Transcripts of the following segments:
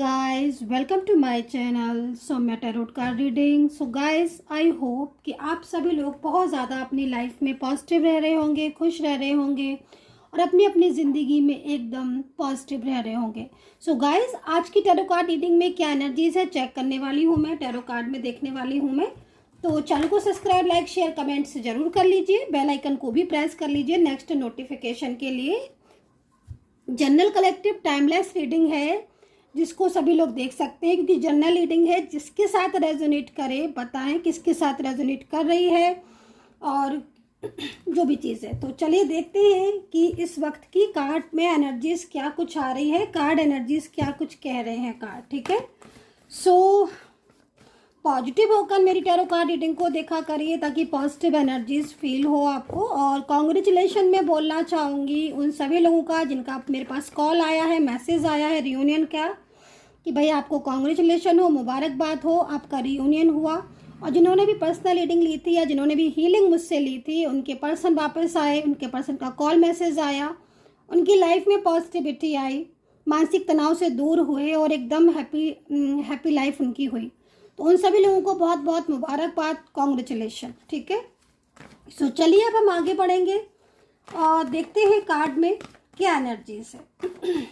guys, welcome to my channel Saumya tarot card reading. So guys, I hope कि आप सभी लोग बहुत ज़्यादा अपनी लाइफ में पॉजिटिव रह रहे होंगे, खुश रह रहे होंगे और अपनी अपनी ज़िंदगी में एकदम पॉजिटिव रह रहे होंगे। सो गाइस, आज की टैरो कार्ड रीडिंग में क्या एनर्जीज है चेक करने वाली हूँ मैं, टैरो कार्ड में देखने वाली हूँ मैं। तो चैनल को सब्सक्राइब, लाइक, शेयर, कमेंट से ज़रूर कर लीजिए। बेल आइकन को भी प्रेस कर लीजिए नेक्स्ट नोटिफिकेशन के लिए। जनरल कलेक्टिव टाइमलेस रीडिंग है जिसको सभी लोग देख सकते हैं, क्योंकि जनरल रीडिंग है। जिसके साथ रेजोनेट करे बताएं किसके साथ रेजोनेट कर रही है और जो भी चीज़ है। तो चलिए देखते हैं कि इस वक्त की कार्ड में एनर्जीज क्या कुछ आ रही है, कार्ड एनर्जीज क्या कुछ कह रहे हैं कार्ड। ठीक है, सो पॉजिटिव होकर मेरी टैरो कार्ड रीडिंग को देखा करिए ताकि पॉजिटिव एनर्जीज फील हो आपको। और कॉन्ग्रेचुलेशन में बोलना चाहूँगी उन सभी लोगों का जिनका मेरे पास कॉल आया है, मैसेज आया है रियूनियन का, कि भाई आपको कॉन्ग्रेचुलेशन हो, मुबारकबाद हो, आपका रियूनियन हुआ। और जिन्होंने भी पर्सनल रीडिंग ली थी या जिन्होंने भी हीलिंग मुझसे ली थी, उनके पर्सन वापस आए, उनके पर्सन का कॉल मैसेज आया, उनकी लाइफ में पॉजिटिविटी आई, मानसिक तनाव से दूर हुए और एकदम हैप्पी लाइफ उनकी हुई। तो उन सभी लोगों को बहुत बहुत मुबारकबाद, कॉन्ग्रेचुलेशन। ठीक है, सो चलिए अब हम आगे बढ़ेंगे और देखते हैं कार्ड में क्या एनर्जीज है।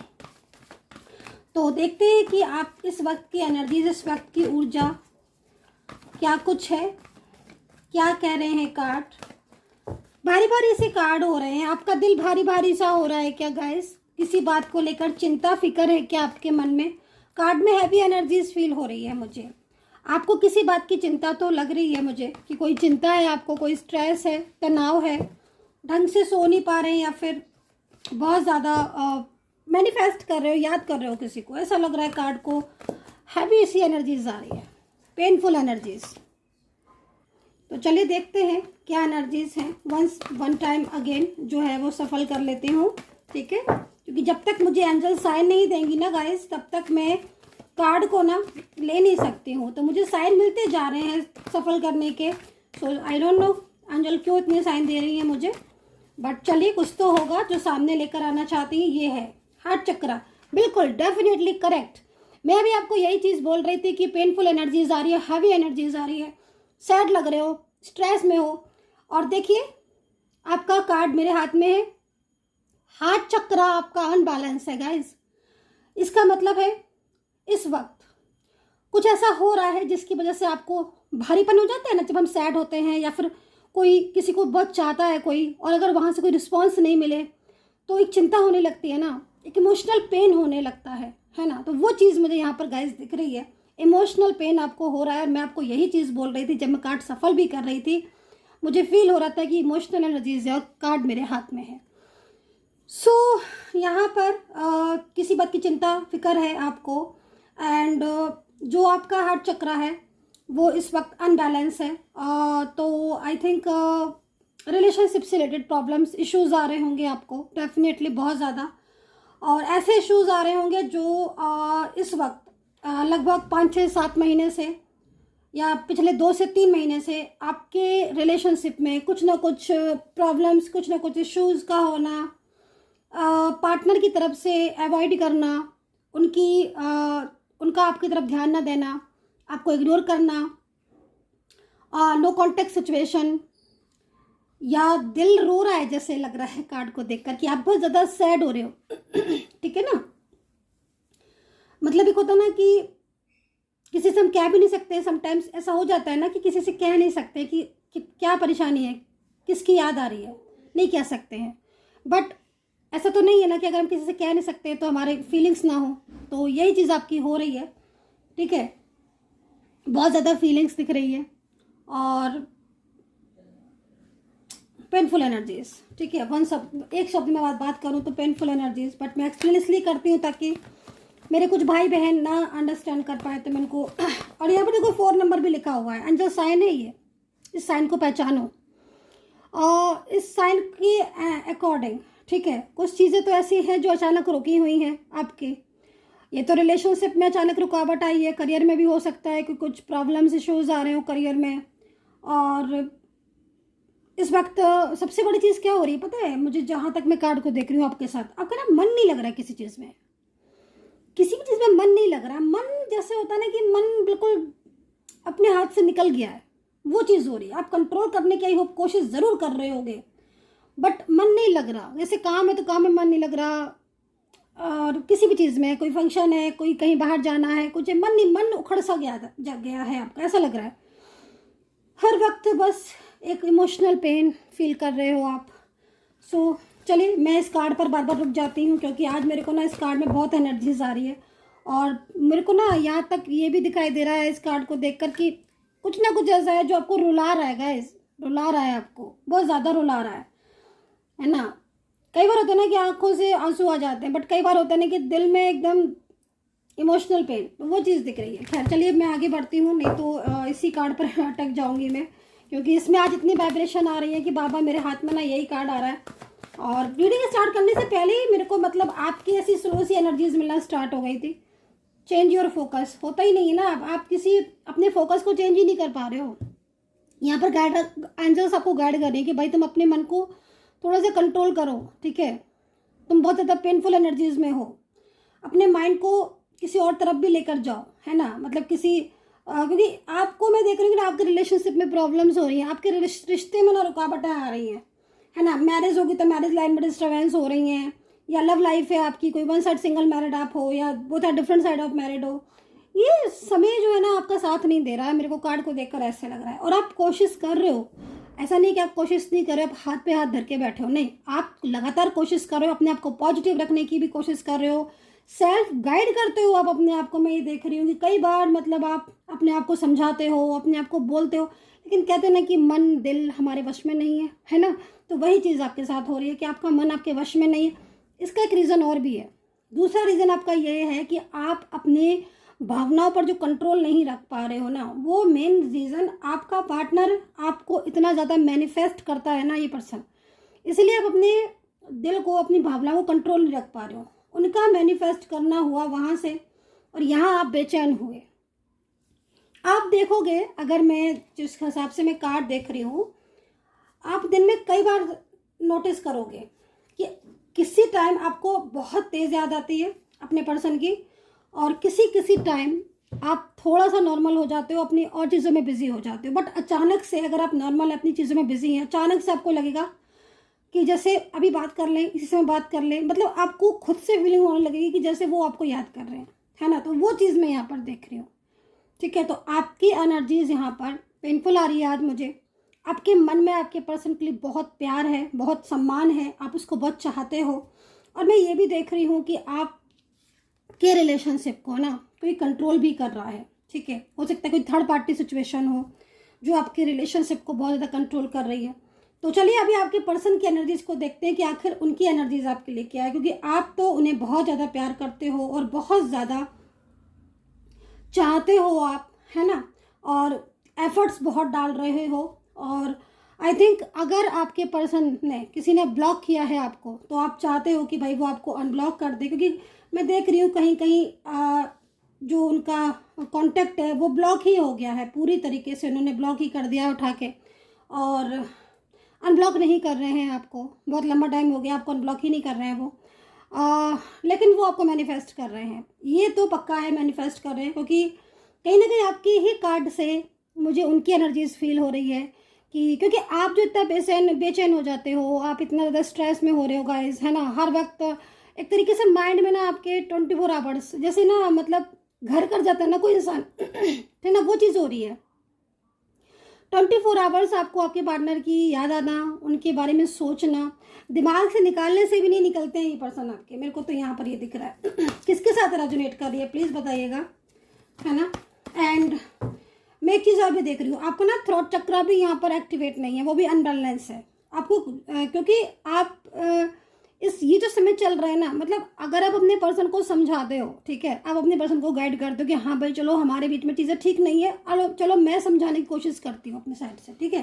तो देखते हैं कि आप इस वक्त की एनर्जीज, इस वक्त की ऊर्जा क्या कुछ है, क्या कह रहे हैं कार्ड। भारी भारी से कार्ड हो रहे हैं, आपका दिल भारी भारी सा हो रहा है क्या गाइस? किसी बात को लेकर चिंता फिक्र है क्या आपके मन में? कार्ड में हैवी एनर्जीज फील हो रही है मुझे। आपको किसी बात की चिंता तो लग रही है मुझे कि कोई चिंता है आपको, कोई स्ट्रेस है, तनाव है, ढंग से सो नहीं पा रहे हैं या फिर बहुत ज़्यादा मैनिफेस्ट कर रहे हो, याद कर रहे हो किसी को, ऐसा लग रहा है कार्ड को। हैवी सी एनर्जीज आ रही है, पेनफुल एनर्जीज। तो चलिए देखते हैं क्या एनर्जीज हैं। वन टाइम अगेन जो है वो सफल कर लेती हूँ। ठीक है, क्योंकि जब तक मुझे एंजल साइन नहीं देंगी ना गाइस, तब तक मैं कार्ड को ना ले नहीं सकती हूँ। तो मुझे साइन मिलते जा रहे हैं सफल करने के। सो आई डोंट नो एंजल क्यों इतने साइन दे रही है मुझे, बट चलिए कुछ तो होगा जो सामने लेकर आना चाहती हैं। ये है हार्ट चक्रा, बिल्कुल डेफिनेटली करेक्ट। मैं भी आपको यही चीज़ बोल रही थी कि पेनफुल एनर्जीज आ रही है, हैवी एनर्जीज आ रही है, सैड लग रहे हो, स्ट्रेस में हो। और देखिए आपका कार्ड मेरे हाथ में है, हार्ट चक्रा आपका अनबैलेंस है गाइस। इसका मतलब है इस वक्त कुछ ऐसा हो रहा है जिसकी वजह से आपको भारीपन हो जाता है ना, जब हम सैड होते हैं या फिर कोई किसी को बहुत चाहता है कोई, और अगर वहाँ से कोई रिस्पॉन्स नहीं मिले तो एक चिंता होने लगती है ना, एक इमोशनल पेन होने लगता है ना। तो वो चीज़ मुझे यहाँ पर गाइस दिख रही है, इमोशनल पेन आपको हो रहा है। और मैं आपको यही चीज़ बोल रही थी जब मैं कार्ड सफल भी कर रही थी, मुझे फील हो रहा था कि इमोशनल एनर्जीज है और कार्ड मेरे हाथ में है। सो यहाँ पर किसी बात की चिंता फिक्र है आपको। एंड जो आपका हार्ट चक्रा है वो इस वक्त अनबैलेंस है। तो आई थिंक रिलेशनशिप से रिलेटेड प्रॉब्लम्स, इश्यूज आ रहे होंगे आपको डेफिनेटली बहुत ज़्यादा। और ऐसे इश्यूज आ रहे होंगे जो इस वक्त लगभग 5-6-7 महीने से या पिछले 2 से 3 महीने से आपके रिलेशनशिप में कुछ ना कुछ प्रॉब्लम्स, कुछ ना कुछ इश्यूज का होना, पार्टनर की तरफ से अवॉइड करना, उनका आपकी तरफ ध्यान ना देना, आपको इग्नोर करना, नो कॉन्टेक्ट सिचुएशन, या दिल रो रहा है जैसे लग रहा है कार्ड को देखकर कि आप बहुत ज़्यादा सैड हो रहे हो। ठीक है ना, मतलब एक होता ना कि किसी से हम कह भी नहीं सकते। समटाइम्स ऐसा हो जाता है ना कि किसी से कह नहीं सकते कि क्या परेशानी है, किसकी याद आ रही है, नहीं कह सकते हैं। बट ऐसा तो नहीं है ना कि अगर हम किसी से कह नहीं सकते तो हमारे फीलिंग्स ना हो। तो यही चीज़ आपकी हो रही है। ठीक है, बहुत ज़्यादा फीलिंग्स दिख रही है और पेनफुल एनर्जीज। ठीक है, एक शब्द में बात करूँ तो पेनफुल एनर्जीज, बट मैं एक्सप्लेन इसलिए करती हूँ ताकि मेरे कुछ भाई बहन ना अंडरस्टैंड कर पाए तो मैं उनको। और यहाँ पर देखो 4 नंबर भी लिखा हुआ है, एंजल साइन है ये, इस साइन को पहचानो और इस साइन की अकॉर्डिंग। ठीक है, कुछ चीज़ें तो ऐसी हैं जो अचानक रुकी हुई हैं आपकी। ये तो रिलेशनशिप में अचानक रुकावट आई है, करियर में भी हो सकता है कि कुछ प्रॉब्लम्स, इश्यूज आ रहे हो करियर में। और इस वक्त सबसे बड़ी चीज़ क्या हो रही है पता है मुझे, जहाँ तक मैं कार्ड को देख रही हूँ आपके साथ, आपका ना मन नहीं लग रहा है किसी चीज़ में। किसी भी चीज़ में मन नहीं लग रहा, मन जैसे होता है ना कि मन बिल्कुल अपने हाथ से निकल गया है, वो चीज़ हो रही है। आप कंट्रोल करने की आई होप कोशिश ज़रूर कर रहे होगे, बट मन नहीं लग रहा। जैसे काम है तो काम में मन नहीं लग रहा, और किसी भी चीज़ में, कोई फंक्शन है, कोई कहीं बाहर जाना है, कुछ है, मन नहीं, मन उखड़ सा गया जग गया है आपका, ऐसा लग रहा है। हर वक्त बस एक इमोशनल पेन फील कर रहे हो आप। सो चलिए, मैं इस कार्ड पर बार बार रुक जाती हूँ, क्योंकि आज मेरे को ना इस कार्ड में बहुत एनर्जीज आ रही है, और मेरे को ना यहाँ तक ये भी दिखाई दे रहा है इस कार्ड को देखकर कि कुछ ना कुछ ऐसा है जो आपको रुला रहा है गाइस, रुला रहा है आपको, बहुत ज़्यादा रुला रहा है ना। कई बार होता है ना कि आंखों से आंसू आ जाते हैं, बट कई बार होता है ना कि दिल में एकदम इमोशनल पेन, तो वो चीज़ दिख रही है। खैर चलिए, मैं आगे बढ़ती हूँ, नहीं तो इसी कार्ड पर अटक जाऊंगी मैं, क्योंकि इसमें आज इतनी वाइब्रेशन आ रही है कि बाबा मेरे हाथ में ना यही कार्ड आ रहा है। और रीडिंग स्टार्ट करने से पहले ही मेरे को मतलब आपकी ऐसी स्लो सी एनर्जीज मिलना स्टार्ट हो गई थी। चेंज योर फोकस होता ही नहीं है ना, आप किसी अपने फोकस को चेंज ही नहीं कर पा रहे हो। यहाँ पर गाइड एंजल्स आपको गाइड कर रहे हैं कि भाई तुम अपने मन को थोड़ा सा कंट्रोल करो, ठीक है। तुम बहुत ज़्यादा पेनफुल एनर्जीज में हो, अपने माइंड को किसी और तरफ भी लेकर जाओ, है ना। मतलब किसी क्योंकि आपको मैं देख रही हूँ कि आपके रिलेशनशिप में प्रॉब्लम्स हो रही हैं, आपके रिश्ते में ना रुकावटें आ रही हैं, है ना। मैरिज होगी तो मैरिज लाइन में डिस्टर्बेंस हो रही हैं, या लव लाइफ है आपकी, कोई वन साइड सिंगल मैरिड आप हो, या both are different side of married हो, ये समय जो है ना आपका साथ नहीं दे रहा है। मेरे को कार्ड को देखकर ऐसे लग रहा है। और आप कोशिश कर रहे हो, ऐसा नहीं कि आप कोशिश नहीं कर रहे हो, आप हाथ पे हाथ धर के बैठे हो, नहीं, आप लगातार कोशिश कर रहे हो, अपने आप को पॉजिटिव रखने की भी कोशिश कर रहे हो, सेल्फ गाइड करते हो आप अपने आप को। मैं ये देख रही हूँ कि कई बार मतलब आप अपने आप को समझाते हो, अपने आप को बोलते हो, लेकिन कहते हैं ना कि मन दिल हमारे वश में नहीं है ना। तो वही चीज़ आपके साथ हो रही है कि आपका मन आपके वश में नहीं है। इसका एक रीज़न और भी है। दूसरा रीज़न आपका ये है कि आप अपने भावनाओं पर जो कंट्रोल नहीं रख पा रहे हो ना, वो मेन रीज़न आपका पार्टनर आपको इतना ज़्यादा मैनिफेस्ट करता है ना, ये पर्सन, इसलिए आप अपने दिल को, अपनी भावनाओं को कंट्रोल नहीं रख पा रहे हो। उनका मैनिफेस्ट करना हुआ वहाँ से, और यहाँ आप बेचैन हुए। आप देखोगे, अगर मैं जिस हिसाब से मैं कार्ड देख रही हूँ, आप दिन में कई बार नोटिस करोगे कि किसी टाइम आपको बहुत तेज़ याद आती है अपने पर्सन की, और किसी टाइम आप थोड़ा सा नॉर्मल हो जाते हो, अपनी और चीज़ों में बिजी हो जाते हो। बट अचानक से अगर आप नॉर्मल अपनी चीज़ों में बिजी हैं, अचानक से आपको लगेगा कि जैसे अभी बात कर लें, इसी समय बात कर लें, मतलब आपको खुद से फीलिंग होने लगेगी कि जैसे वो आपको याद कर रहे हैं, है ना। तो वो चीज़ मैं यहाँ पर देख रही हूँ, ठीक है। तो आपकी एनर्जीज यहाँ पर पेनफुल आ रही है आज मुझे। आपके मन में आपके पर्सन के लिए बहुत प्यार है, बहुत सम्मान है, आप उसको बहुत चाहते हो। और मैं ये भी देख रही हूँ कि आपके रिलेशनशिप को ना कोई कंट्रोल भी कर रहा है, ठीक है। हो सकता है कोई थर्ड पार्टी सिचुएशन हो जो आपके रिलेशनशिप को बहुत ज़्यादा कंट्रोल कर रही है। तो चलिए अभी आपके पर्सन की एनर्जीज को देखते हैं कि आखिर उनकी एनर्जीज आपके लिए क्या है, क्योंकि आप तो उन्हें बहुत ज़्यादा प्यार करते हो और बहुत ज़्यादा चाहते हो आप, है ना, और एफर्ट्स बहुत डाल रहे हो। और आई थिंक अगर आपके पर्सन ने, किसी ने ब्लॉक किया है आपको, तो आप चाहते हो कि भाई वो आपको अनब्लॉक कर दे, क्योंकि मैं देख रही हूँ कहीं कहीं जो उनका कांटेक्ट है वो ब्लॉक ही हो गया है, पूरी तरीके से उन्होंने ब्लॉक ही कर दिया है उठा के, और अनब्लॉक नहीं कर रहे हैं आपको। बहुत लंबा टाइम हो गया, आपको अनब्लॉक ही नहीं कर रहे हैं वो। लेकिन वो आपको मैनिफेस्ट कर रहे हैं, ये तो पक्का है, मैनिफेस्ट कर रहे हैं, क्योंकि कहीं ना कहीं आपकी ही कार्ड से मुझे उनकी एनर्जीज फील हो रही है कि क्योंकि आप जो इतना बेचैन हो जाते हो, आप इतना ज़्यादा स्ट्रेस में हो रहे हो गाइस, है ना। हर वक्त एक तरीके से माइंड में ना आपके 24 आवर्स जैसे ना, मतलब घर कर जाता है ना कोई इंसान है ना, वो चीज़ हो रही है। 24 आवर्स आपको आपके पार्टनर की याद आना, उनके बारे में सोचना, दिमाग से निकालने से भी नहीं निकलते हैं ये पर्सन आपके। मेरे को तो यहाँ पर ये दिख रहा है किसके साथ रेजोनेट कर रही है प्लीज़ बताइएगा, है ना। एंड मैं एक चीज़ और भी देख रही हूँ, आपको ना थ्रोट चक्रा भी यहाँ पर एक्टिवेट नहीं है, वो भी अनबैलेंस है आपको, क्योंकि आप इस ये जो समय चल रहा है ना, मतलब अगर आप अपने पर्सन को समझाते हो, ठीक है, आप अपने पर्सन को गाइड करते हो कि हाँ भाई चलो हमारे बीच में चीज़ें ठीक नहीं है, और चलो मैं समझाने की कोशिश करती हूँ अपने साइड से, ठीक है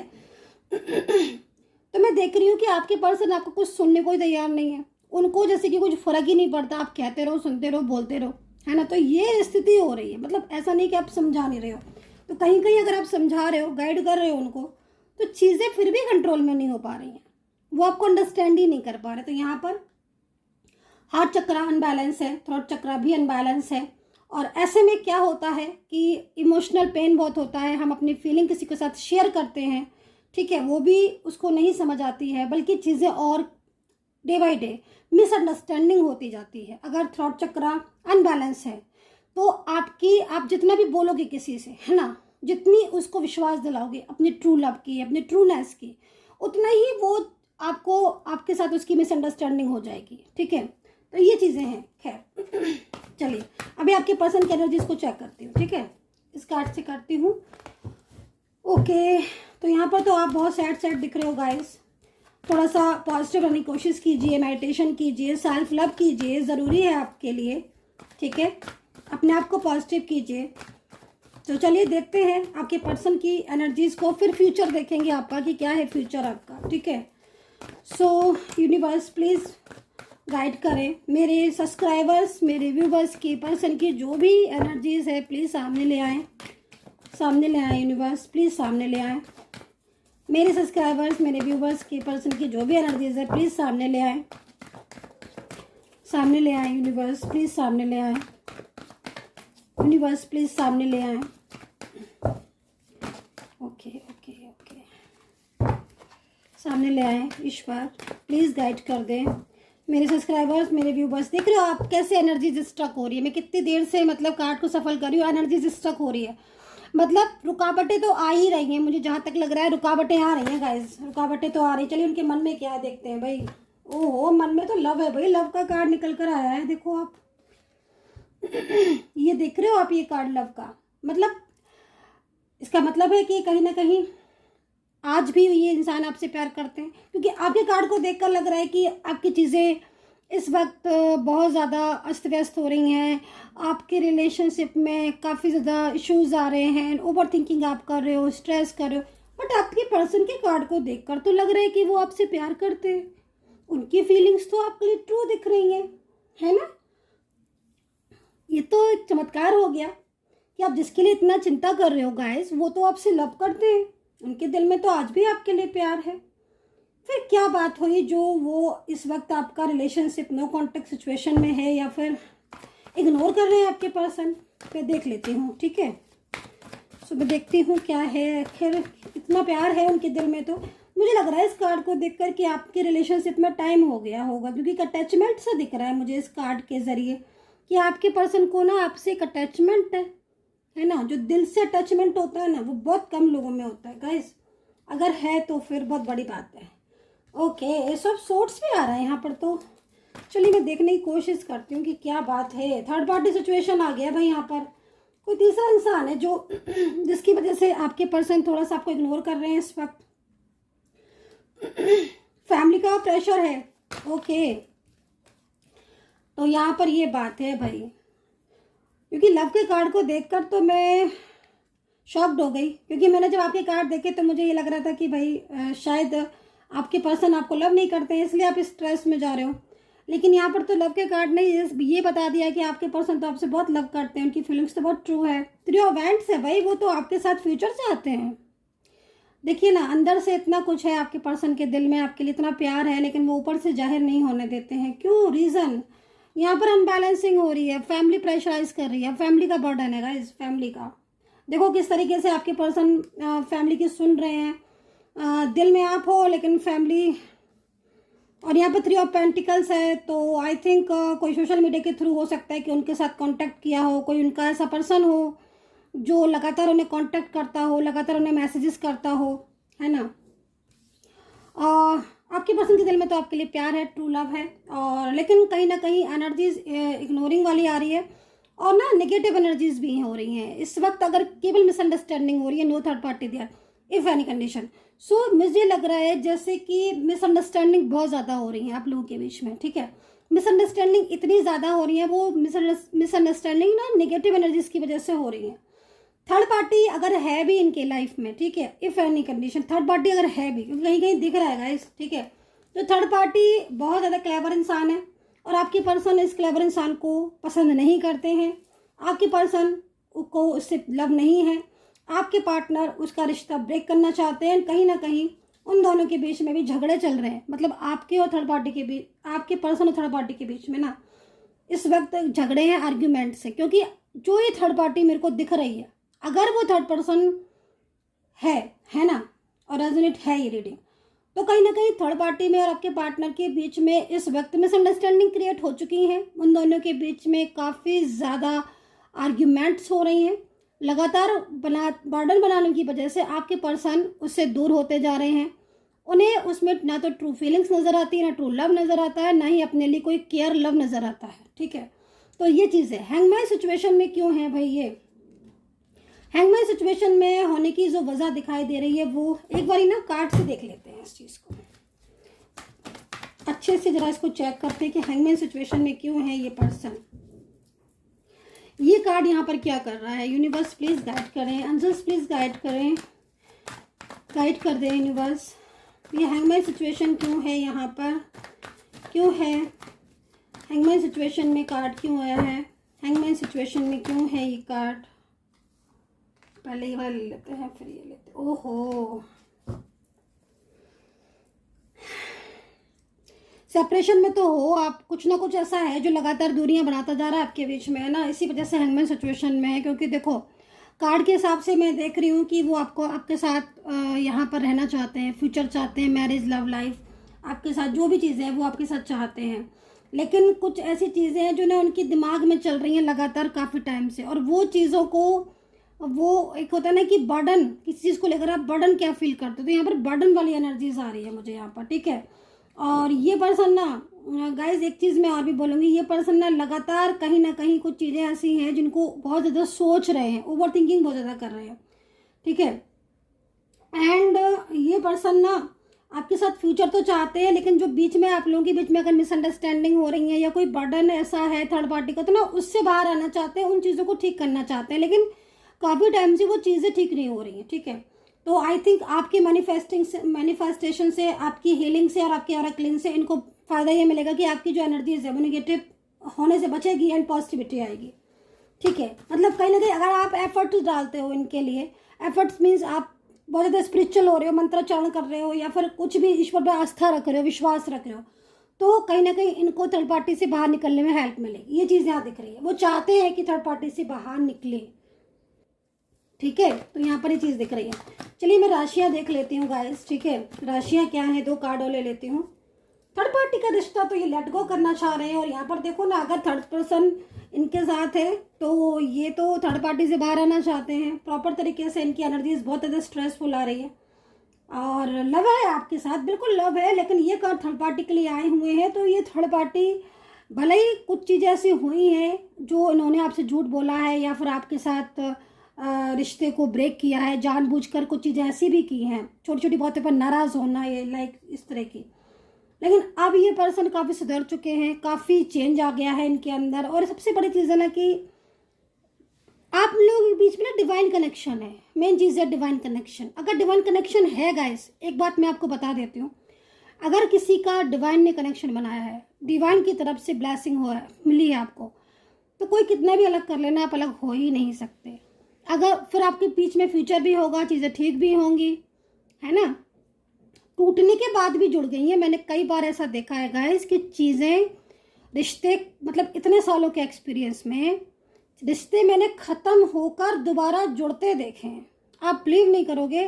तो मैं देख रही हूँ कि आपके पर्सन आपको कुछ सुनने को ही तैयार नहीं है, उनको जैसे कि कुछ फर्क ही नहीं पड़ता, आप कहते रहो, सुनते रहो, बोलते रहो, है ना। तो ये स्थिति हो रही है, मतलब ऐसा नहीं कि आप समझा नहीं रहे हो, तो कहीं कहीं अगर आप समझा रहे हो, गाइड कर रहे हो उनको, तो चीज़ें फिर भी कंट्रोल में नहीं हो पा रही हैं, वो आपको अंडरस्टैंड ही नहीं कर पा रहे। तो यहाँ पर हार्ट चक्र अनबैलेंस है, थ्रोट चक्र भी अनबैलेंस है। और ऐसे में क्या होता है कि इमोशनल पेन बहुत होता है, हम अपनी फीलिंग किसी के साथ शेयर करते हैं, ठीक है, वो भी उसको नहीं समझ आती है, बल्कि चीज़ें और डे बाय डे मिसअंडरस्टैंडिंग होती जाती है। अगर थ्रोट चक्र अनबैलेंस है तो आप जितना भी बोलोगे किसी से, है ना, जितनी उसको विश्वास दिलाओगे अपनी ट्रू लव की, अपनी ट्रूनेस की, उतना ही वो आपको, आपके साथ उसकी मिसअंडरस्टैंडिंग हो जाएगी, ठीक है। तो ये चीज़ें हैं। खैर चलिए अभी आपके पर्सन की एनर्जीज को चेक करती हूँ, ठीक है, इस कार्ड से करती हूँ। ओके, तो यहाँ पर तो आप बहुत सैड सैड दिख रहे हो गाइस। थोड़ा सा पॉजिटिव रहने की कोशिश कीजिए, मेडिटेशन कीजिए, सेल्फ लव कीजिए, ज़रूरी है आपके लिए, ठीक है, अपने आप को पॉजिटिव कीजिए। तो चलिए देखते हैं आपके पर्सन की एनर्जीज़ को, फिर फ्यूचर देखेंगे आपका कि क्या है फ्यूचर आपका, ठीक है। सो यूनिवर्स प्लीज़ गाइड करें मेरे सब्सक्राइबर्स, मेरे व्यूवर्स की पर्सन की जो भी एनर्जीज़ है, प्लीज़ सामने ले आएँ, सामने ले आएँ यूनिवर्स, प्लीज़ सामने ले आएँ। मेरे सब्सक्राइबर्स, मेरे व्यूवर्स की पर्सन की जो भी एनर्जीज़ है, प्लीज़ सामने ले आएँ, सामने ले आएँ यूनिवर्स, प्लीज़ सामने ले आएँ यूनिवर्स, प्लीज़ सामने ले आएँ। ओके ओके ओके, सामने ले आएँ ईश्वर, प्लीज़ गाइड कर दें मेरे सब्सक्राइबर्स, मेरे व्यूवर्स। देख रहे हो आप कैसे एनर्जी स्टक हो रही है, मैं कितनी देर से मतलब कार्ड को सफल कर रही हूँ, एनर्जी स्टक हो रही है, मतलब रुकावटें तो आ ही रही हैं, मुझे जहाँ तक लग रहा है रुकावटें आ रही हैं गाइस, रुकावटें तो आ रही। चलिए उनके मन में क्या है देखते हैं भाई। ओहो, मन में तो लव है भाई, लव का कार्ड निकल कर आया है, देखो आप ये देख रहे हो आप, ये कार्ड लव का, मतलब इसका मतलब है कि कहीं ना कहीं आज भी ये इंसान आपसे प्यार करते हैं, क्योंकि आपके कार्ड को देखकर लग रहा है कि आपकी चीज़ें इस वक्त बहुत ज़्यादा अस्त व्यस्त हो रही हैं, आपके रिलेशनशिप में काफ़ी ज़्यादा इश्यूज आ रहे हैं, ओवर थिंकिंग आप कर रहे हो, स्ट्रेस कर रहे हो, बट आपके पर्सन के कार्ड को देखकर तो लग रहा है कि वो आपसे प्यार करते हैं, उनकी फीलिंग्स तो आपके लिए ट्रू दिख रही हैं, है ना। ये तो एक चमत्कार हो गया कि आप जिसके लिए इतना चिंता कर रहे हो गाइस, वो तो आपसे लव करते हैं, उनके दिल में तो आज भी आपके लिए प्यार है। फिर क्या बात हुई जो वो इस वक्त आपका रिलेशनशिप नो कॉन्टेक्ट सिचुएशन में है, या फिर इग्नोर कर रहे हैं आपके पर्सन। मैं देख लेती हूँ, ठीक है, सो मैं देखती हूँ क्या है। खैर इतना प्यार है उनके दिल में, तो मुझे लग रहा है इस कार्ड को देखकर कि आपके रिलेशनशिप में टाइम हो गया होगा, क्योंकि एक अटैचमेंट से दिख रहा है मुझे इस कार्ड के ज़रिए कि आपके पर्सन को ना आपसे एक अटैचमेंट है ना। जो दिल से अटैचमेंट होता है ना, वो बहुत कम लोगों में होता है गाइस, अगर है तो फिर बहुत बड़ी बात है। ओके, सब सोर्ट्स भी आ रहा है यहाँ पर, तो चलिए मैं देखने की कोशिश करती हूँ कि क्या बात है। थर्ड पार्टी सिचुएशन आ गया भाई, यहाँ पर कोई तीसरा इंसान है जो जिसकी वजह से आपके पर्सन थोड़ा सा आपको इग्नोर कर रहे हैं इस वक्त। फैमिली का प्रेशर है। ओके, तो यहाँ पर ये बात है भाई, क्योंकि लव के कार्ड को देखकर तो मैं शॉक्ड हो गई, क्योंकि मैंने जब आपके कार्ड देखे तो मुझे ये लग रहा था कि भाई शायद आपके पर्सन आपको लव नहीं करते हैं, इसलिए आप स्ट्रेस में जा रहे हो। लेकिन यहाँ पर तो लव के कार्ड ने ये बता दिया कि आपके पर्सन तो आपसे बहुत लव करते हैं, उनकी फीलिंग्स तो बहुत ट्रू है। 3 ऑफ वैंड्स है भाई, वो तो आपके साथ फ्यूचर चाहते हैं। देखिए ना, अंदर से इतना कुछ है आपके पर्सन के दिल में, आपके लिए इतना प्यार है, लेकिन वो ऊपर से जाहिर नहीं होने देते हैं। क्यों? रीज़न यहाँ पर अनबैलेंसिंग हो रही है, फैमिली प्रेशराइज कर रही है, फैमिली का बर्डन है गाइस, फैमिली का। देखो किस तरीके से आपके पर्सन फैमिली की सुन रहे हैं, दिल में आप हो लेकिन फैमिली। और यहाँ पर 3 ऑफ पेंटिकल्स है, तो आई थिंक कोई सोशल मीडिया के थ्रू हो सकता है कि उनके साथ कांटेक्ट किया हो, कोई उनका ऐसा पर्सन हो जो लगातार उन्हें कांटेक्ट करता हो, लगातार उन्हें मैसेजेस करता हो, है ना। आपके पर्सन के दिल में तो आपके लिए प्यार है, ट्रू लव है, और लेकिन कहीं ना कहीं एनर्जीज इग्नोरिंग वाली आ रही है, और ना नेगेटिव एनर्जीज भी हो रही हैं इस वक्त। अगर केवल मिसअंडरस्टैंडिंग हो रही है, no third party there if any condition, so मुझे लग रहा है जैसे कि मिसअंडरस्टैंडिंग बहुत ज़्यादा हो रही है आप लोगों के बीच में, ठीक है। मिसअंडरस्टैंडिंग इतनी ज़्यादा हो रही है, वो मिसअंडरस्टैंडिंग ना नेगेटिव एनर्जीज की वजह से हो रही है। थर्ड पार्टी अगर है भी इनके लाइफ में, ठीक है, if any condition, third party अगर है भी, क्योंकि कहीं कहीं दिख रहा है गाइस, ठीक है, तो थर्ड पार्टी बहुत ज़्यादा क्लेवर इंसान है, और आपके पर्सन इस क्लेवर इंसान को पसंद नहीं करते हैं, आपके पर्सन को उससे लव नहीं है, आपके पार्टनर उसका रिश्ता ब्रेक करना चाहते हैं, कहीं ना कहीं उन दोनों के बीच में भी झगड़े चल रहे हैं, मतलब आपके और थर्ड पार्टी के बीच, आपके पर्सन और थर्ड पार्टी के बीच में ना इस वक्त झगड़े हैं आर्ग्यूमेंट से। क्योंकि जो ये थर्ड पार्टी मेरे को दिख रही है, अगर वो थर्ड पर्सन है ना, और रेजोनेट है ये रीडिंग, तो कहीं ना कहीं थर्ड पार्टी में और आपके पार्टनर के बीच में इस वक्त मिसअंडरस्टैंडिंग क्रिएट हो चुकी हैं। उन दोनों के बीच में काफ़ी ज़्यादा आर्ग्यूमेंट्स हो रही हैं। लगातार बर्डन बनाने की वजह से आपके पर्सन उससे दूर होते जा रहे हैं। उन्हें उसमें ना तो ट्रू फीलिंग्स नज़र आती है, ना ट्रू लव नज़र आता है, ना ही अपने लिए कोई केयर लव नज़र आता है। ठीक है, तो ये चीज़ है। हैंगमैन सिचुएशन में क्यों है भाई? ये हैंगमैन सिचुएशन में होने की जो वजह दिखाई दे रही है वो एक बार ना कार्ड से देख लेते हैं। इस चीज़ को अच्छे से जरा इसको चेक करते हैं कि हैंगमैन सिचुएशन में क्यों है ये पर्सन। ये कार्ड यहाँ पर क्या कर रहा है? यूनिवर्स प्लीज गाइड करें, एंजल्स प्लीज गाइड करें, गाइड कर दें यूनिवर्स। ये हैंगमैन सिचुएशन क्यों है यहाँ पर? क्यों है हैंगमैन सिचुएशन में? कार्ड क्यों आया है हैंगमैन सिचुएशन में? क्यों है ये कार्ड? पहले ये वाला ले लेते हैं, फिर ये लेते हैं। ओहो, सेपरेशन में तो हो आप, कुछ ना कुछ ऐसा है जो लगातार दूरियां बनाता जा रहा है आपके बीच में, है ना। इसी वजह से हैंगमैन सिचुएशन में है। क्योंकि देखो कार्ड के हिसाब से मैं देख रही हूँ कि वो आपको आपके साथ यहाँ पर रहना चाहते हैं, फ्यूचर चाहते हैं, मैरिज, लव लाइफ, आपके साथ जो भी चीज़ें हैं वो आपके साथ चाहते हैं। लेकिन कुछ ऐसी चीज़ें हैं जो ना उनके दिमाग में चल रही हैं लगातार काफ़ी टाइम से, और वो चीज़ों को, वो एक होता है ना कि बर्डन, किसी चीज़ को लेकर आप बर्डन क्या फील करते हो, तो यहाँ पर बर्डन वाली एनर्जीज आ रही है मुझे यहाँ पर। ठीक है, और ये पर्सन ना गाइज, एक चीज़ मैं और भी बोलूँगी, ये पर्सन ना लगातार कहीं ना कहीं कुछ चीज़ें ऐसी हैं जिनको बहुत ज़्यादा सोच रहे हैं, ओवर थिंकिंग बहुत ज़्यादा कर रहे हैं। ठीक है, एंड ये पर्सन ना आपके साथ फ्यूचर तो चाहते हैं, लेकिन जो बीच में आप लोगों के बीच में अगर मिसअंडरस्टैंडिंग हो रही है या कोई बर्डन ऐसा है थर्ड पार्टी का, तो ना उससे बाहर आना चाहते हैं, उन चीज़ों को ठीक करना चाहते हैं, लेकिन काफ़ी टाइम से वो चीज़ें ठीक नहीं हो रही हैं। ठीक है, तो आई थिंक आपकी मैनिफेस्टेशन से, आपकी हीलिंग से और आपके ऑरेकलिंग से इनको फ़ायदा ये मिलेगा कि आपकी जो एनर्जीज है वो नेगेटिव होने से बचेगी एंड पॉजिटिविटी आएगी। ठीक है, मतलब कहीं ना कहीं अगर आप एफर्ट्स डालते हो इनके लिए, एफर्ट्स मीन्स आप बहुत ज़्यादा स्पिरिचुअल हो रहे हो, मंत्रोच्चारण कर रहे हो, या फिर कुछ भी ईश्वर पर आस्था रख रहे हो, विश्वास रख रहे हो, तो कहीं ना कहीं इनको थर्ड पार्टी से बाहर निकलने में हेल्प मिलेगी। ये चीज़ यहाँ दिख रही है, वो चाहते हैं कि थर्ड पार्टी से बाहर निकले। ठीक है, तो यहाँ पर ये चीज़ दिख रही है। चलिए मैं राशियाँ देख लेती हूँ गाइस। ठीक है, राशियाँ क्या है, 2 कार्ड ले लेती हूँ। थर्ड पार्टी का रिश्ता तो ये लेट गो करना चाह रहे हैं, और यहाँ पर देखो ना, अगर थर्ड पर्सन इनके साथ है तो ये तो थर्ड पार्टी से बाहर आना चाहते हैं प्रॉपर तरीके से। इनकी एनर्जीज बहुत ज़्यादा स्ट्रेसफुल आ रही है, और लव है आपके साथ, बिल्कुल लव है, लेकिन ये कार्ड थर्ड पार्टी के लिए आए हुए हैं। तो ये थर्ड पार्टी, भले ही कुछ चीज़ें ऐसी हुई हैं जो इन्होंने आपसे झूठ बोला है, या फिर आपके साथ रिश्ते को ब्रेक किया है जानबूझकर, कुछ चीज़ें ऐसी भी की हैं, छोटी छोटी बातों पर नाराज़ होना, ये लाइक इस तरह की, लेकिन अब ये पर्सन काफ़ी सुधर चुके हैं, काफ़ी चेंज आ गया है इनके अंदर। और सबसे बड़ी चीज़ है ना कि आप लोगों के बीच में ना डिवाइन कनेक्शन है। मेन चीज़ है डिवाइन कनेक्शन। अगर डिवाइन कनेक्शन है गाइस, एक बात मैं आपको बता देती हूँ, अगर किसी का डिवाइन ने कनेक्शन बनाया है, डिवाइन की तरफ से ब्लेसिंग हो मिली है आपको, तो कोई कितना भी अलग कर लेना, आप अलग हो ही नहीं सकते। अगर फिर आपके बीच में फ्यूचर भी होगा, चीज़ें ठीक भी होंगी, है ना। टूटने के बाद भी जुड़ गई हैं, मैंने कई बार ऐसा देखा है गाइस कि चीज़ें, रिश्ते, मतलब इतने सालों के एक्सपीरियंस में रिश्ते मैंने ख़त्म होकर दोबारा जुड़ते देखे हैं। आप बिलीव नहीं करोगे,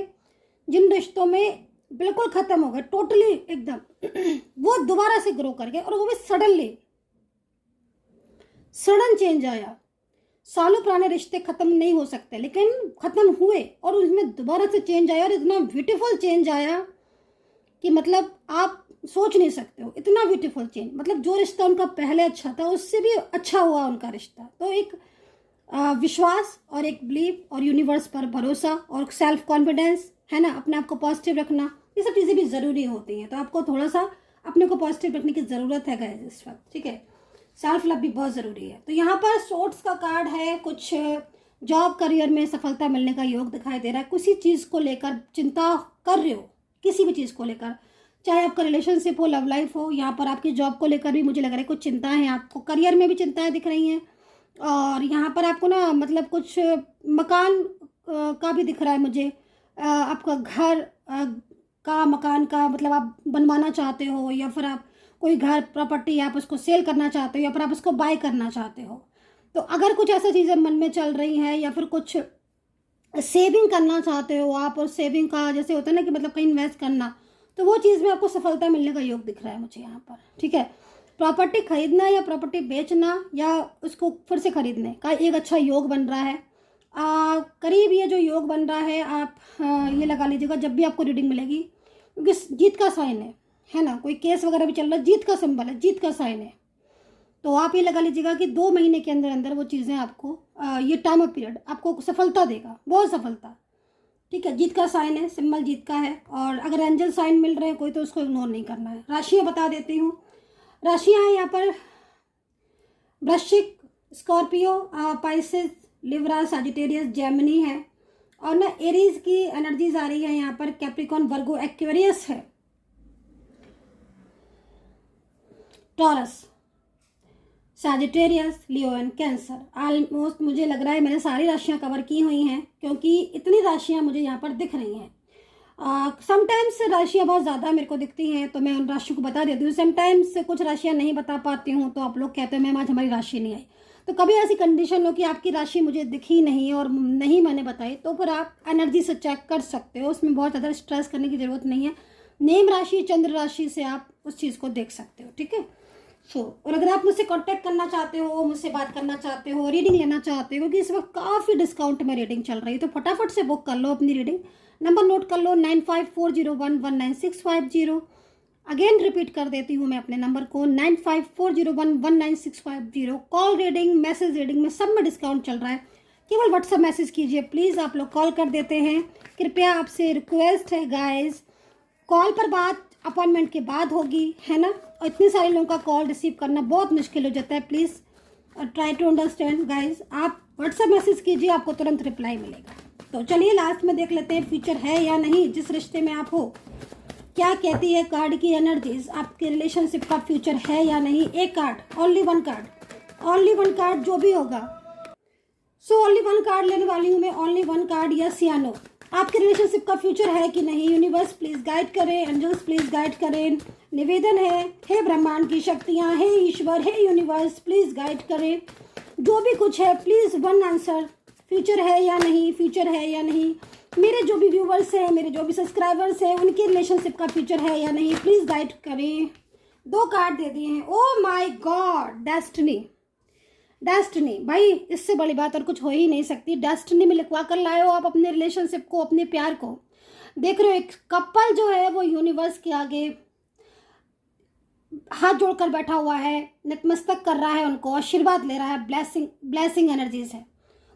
जिन रिश्तों में बिल्कुल ख़त्म हो गए टोटली एकदम वो दोबारा से ग्रो कर गए, और वो भी सडन चेंज आया। सालों पुराने रिश्ते ख़त्म नहीं हो सकते, लेकिन ख़त्म हुए और उसमें दोबारा से चेंज आया, और इतना ब्यूटीफुल चेंज आया कि मतलब आप सोच नहीं सकते हो, इतना ब्यूटीफुल चेंज। मतलब जो रिश्ता उनका पहले अच्छा था उससे भी अच्छा हुआ उनका रिश्ता। तो एक विश्वास और एक बिलीव और यूनिवर्स पर भरोसा और सेल्फ कॉन्फिडेंस, है ना, अपने आप को पॉजिटिव रखना, ये सब चीज़ें भी ज़रूरी होती हैं। तो आपको थोड़ा सा अपने को पॉजिटिव रखने की ज़रूरत है गाइस इस वक्त। ठीक है, सेल्फ लव भी बहुत ज़रूरी है। तो यहाँ पर सोर्ट्स का कार्ड है, कुछ जॉब करियर में सफलता मिलने का योग दिखाई दे रहा है। किसी चीज़ को लेकर चिंता कर रहे हो, किसी भी चीज़ को लेकर, चाहे आपका रिलेशनशिप हो, लव लाइफ हो, यहाँ पर आपकी जॉब को लेकर भी मुझे लग रहा है कुछ चिंताएं हैं आपको, करियर में भी चिंताएं दिख रही हैं, और यहाँ पर आपको ना मतलब कुछ मकान का भी दिख रहा है मुझे, आपका घर का मकान का मतलब आप बनवाना चाहते हो, या फिर आप कोई घर प्रॉपर्टी आप उसको सेल करना चाहते हो, या फिर आप उसको बाय करना चाहते हो। तो अगर कुछ ऐसा चीज़ें मन में चल रही हैं, या फिर कुछ सेविंग करना चाहते हो आप, और सेविंग का जैसे होता है ना कि मतलब कहीं इन्वेस्ट करना, तो वो चीज़ में आपको सफलता मिलने का योग दिख रहा है मुझे यहाँ पर। ठीक है, प्रॉपर्टी खरीदना या प्रॉपर्टी बेचना या उसको फिर से खरीदने का एक अच्छा योग बन रहा है। करीब ये जो योग बन रहा है आप ये लगा लीजिएगा जब भी आपको रीडिंग मिलेगी, क्योंकि जीत का साइन है ना, कोई केस वगैरह भी चल रहा है, जीत का सिंबल है, जीत का साइन है। तो आप ये लगा लीजिएगा कि 2 महीने के अंदर अंदर वो चीज़ें आपको ये टाइम ऑफ पीरियड आपको सफलता देगा, बहुत सफलता। ठीक है, जीत का साइन है, सिंबल जीत का है। और अगर एंजल साइन मिल रहे हैं कोई तो उसको इग्नोर नहीं करना है। राशियाँ बता देती हूँ, राशियाँ हैं यहाँ पर वृश्चिक, Scorpio, Pisces, Libra, Sagittarius, Gemini है। और ना एरीज की एनर्जीज आ रही है यहाँ पर, कैप्रिकॉन, वर्गो, एक्वेरियस है, taurus, Sagittarius, Leo and cancer. Almost मुझे लग रहा है मैंने सारी राशियाँ कवर की हुई हैं, क्योंकि इतनी राशियाँ मुझे यहाँ पर दिख रही हैं। समटाइम्स राशियाँ बहुत ज़्यादा मेरे को दिखती हैं तो मैं उन राशियों को बता देती हूँ। समटाइम्स कुछ राशियाँ नहीं बता पाती हूँ तो आप लोग कहते हैं मैम आज हमारी राशि नहीं आई। तो कभी ऐसी कंडीशन हो कि आपकी राशि मुझे दिखी नहीं और नहीं मैंने बताई, तो फिर आप एनर्जी से चेक कर सकते हो, उसमें बहुत ज़्यादा स्ट्रेस करने की ज़रूरत नहीं है। नेम राशि, चंद्र राशि से आप उस चीज़ को देख सकते हो। ठीक है, और अगर आप मुझसे कांटेक्ट करना चाहते हो, मुझसे बात करना चाहते हो, रीडिंग लेना चाहते हो, क्योंकि इस वक्त काफ़ी डिस्काउंट में रीडिंग चल रही है, तो फटाफट से बुक कर लो अपनी रीडिंग। नंबर नोट कर लो 9540119650। अगेन रिपीट कर देती हूँ मैं अपने नंबर को 9540119650। कॉल रीडिंग, मैसेज रीडिंग में सब में डिस्काउंट चल रहा है, केवल व्हाट्सएप मैसेज कीजिए प्लीज़। आप लोग कॉल कर देते हैं, कृपया आपसे रिक्वेस्ट है गाइस, कॉल पर बात अपॉइंटमेंट के बाद होगी, है ना। और इतने सारे लोगों का कॉल रिसीव करना बहुत मुश्किल हो जाता है, please try to understand guys. आप व्हाट्सएप मैसेज कीजिए, आपको तुरंत रिप्लाई मिलेगा। तो चलिए लास्ट में देख लेते हैं फ्यूचर है या नहीं जिस रिश्ते में आप हो। क्या कहती है कार्ड की एनर्जीज, आपके रिलेशनशिप का फ्यूचर है या नहीं। एक card, only one card, only one card जो भी होगा। सो ओनली वन कार्ड लेने वाली हूँ मैं, ओनली वन कार्ड, यस या नो। आपके रिलेशनशिप का फ्यूचर है कि नहीं। यूनिवर्स प्लीज गाइड करें, एंजल्स प्लीज गाइड करें। निवेदन है, हे ब्रह्मांड की शक्तियाँ, हे ईश्वर, हे यूनिवर्स प्लीज गाइड करें। जो भी कुछ है प्लीज वन आंसर, फ्यूचर है या नहीं, फ्यूचर है या नहीं। मेरे जो भी व्यूवर्स हैं, मेरे जो भी सब्सक्राइबर्स हैं, उनके रिलेशनशिप का फ्यूचर है या नहीं, प्लीज गाइड करें। 2 कार्ड दे दिए हैं, oh my God, destiny. Destiny भाई, इससे बड़ी बात और कुछ हो ही नहीं सकती। डेस्टिनी में लिखवा कर लाए हो आप अपने रिलेशनशिप को, अपने प्यार को। देख रहे हो एक कपल जो है वो यूनिवर्स के आगे हाथ जोड़कर बैठा हुआ है, नतमस्तक कर रहा है, उनको आशीर्वाद ले रहा है, ब्लेसिंग एनर्जीज है।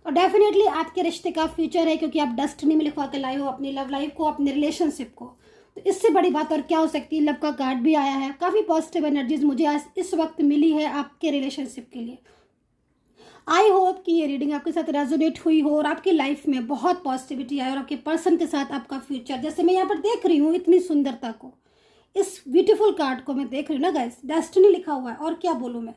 और डेफिनेटली आपके रिश्ते का फ्यूचर है, क्योंकि आप डेस्टिनी में लिखवा कर लाए हो अपनी लव लाइफ को, अपने रिलेशनशिप को। तो इससे बड़ी बात और क्या हो सकती है। लव का कार्ड भी आया है, काफ़ी पॉजिटिव एनर्जीज मुझे आज इस वक्त मिली है आपके रिलेशनशिप के लिए। आई होप कि ये रीडिंग आपके साथ रेजोनेट हुई हो और आपकी लाइफ में बहुत पॉजिटिविटी आए और आपके पर्सन के साथ आपका फ्यूचर, जैसे मैं यहाँ पर देख रही हूँ इतनी सुंदरता को, इस ब्यूटीफुल कार्ड को मैं देख रही हूँ ना गाइस, डेस्टिनी लिखा हुआ है। और क्या बोलूँ मैं,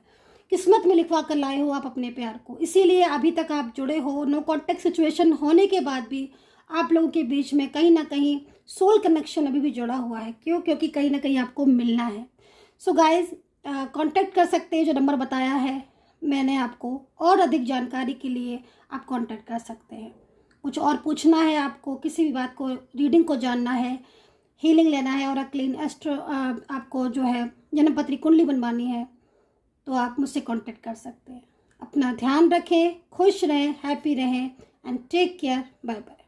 किस्मत में लिखवा कर लाए हो आप अपने प्यार को, इसीलिए अभी तक आप जुड़े हो। नो कॉन्टेक्ट सिचुएशन होने के बाद भी आप लोगों के बीच में कहीं ना कहीं सोल कनेक्शन अभी भी जुड़ा हुआ है। क्यों? क्योंकि कहीं ना कहीं आपको मिलना है। सो गाइज कांटेक्ट कर सकते हैं, जो नंबर बताया है मैंने आपको, और अधिक जानकारी के लिए आप कांटेक्ट कर सकते हैं। कुछ और पूछना है आपको, किसी भी बात को, रीडिंग को जानना है, हीलिंग लेना है, और क्लीन एस्ट्रो आपको जो है जन्मपत्री कुंडली बनवानी है, तो आप मुझसे कांटेक्ट कर सकते हैं। अपना ध्यान रखें, खुश रहें, हैप्पी रहें and take care. Bye bye.